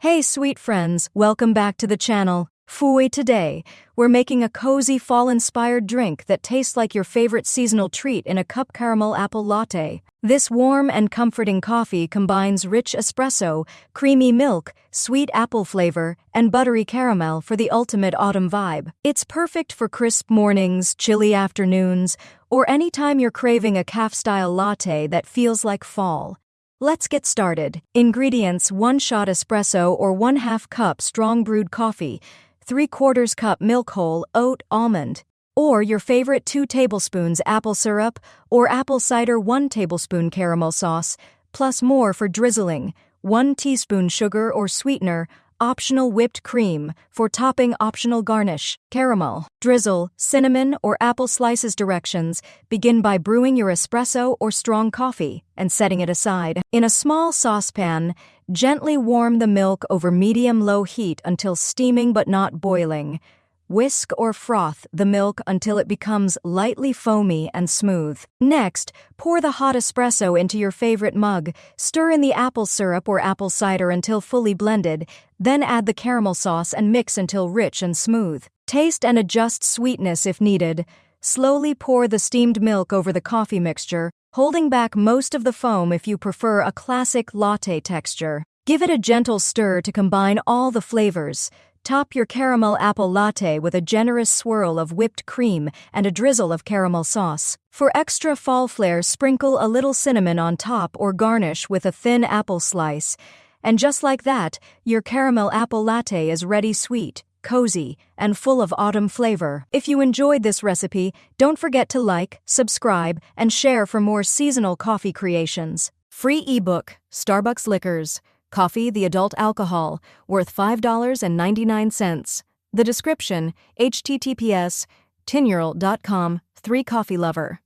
Hey sweet friends, welcome back to the channel. Today, we're making a cozy fall-inspired drink that tastes like your favorite seasonal treat in a cup caramel apple latte. This warm and comforting coffee combines rich espresso, creamy milk, sweet apple flavor, and buttery caramel for the ultimate autumn vibe. It's perfect for crisp mornings, chilly afternoons, or anytime you're craving a caf-style latte that feels like fall. Let's get started. Ingredients: 1 shot espresso or 1/2 cup strong brewed coffee, 3/4 cup milk whole oat almond, or your favorite 2 tablespoons apple syrup or apple cider, 1 tablespoon caramel sauce, plus more for drizzling, 1 teaspoon sugar or sweetener, optional whipped cream, for topping optional garnish, caramel, drizzle, cinnamon or apple slices. Directions: begin by brewing your espresso or strong coffee and setting it aside. In a small saucepan, gently warm the milk over medium-low heat until steaming but not boiling. Whisk or froth the milk until it becomes lightly foamy and smooth. Next, pour the hot espresso into your favorite mug, stir in the apple syrup or apple cider until fully blended, then add the caramel sauce and mix until rich and smooth. Taste and adjust sweetness if needed. Slowly pour the steamed milk over the coffee mixture, holding back most of the foam if you prefer a classic latte texture. Give it a gentle stir to combine all the flavors. Top your caramel apple latte with a generous swirl of whipped cream and a drizzle of caramel sauce. For extra fall flair, sprinkle a little cinnamon on top or garnish with a thin apple slice. And just like that, your caramel apple latte is ready, sweet, cozy, and full of autumn flavor. If you enjoyed this recipe, don't forget to like, subscribe, and share for more seasonal coffee creations. Free ebook, Starbucks Liquors. Coffee, the adult alcohol, worth $5.99. The description: https://tinyurl.com/3coffeelover.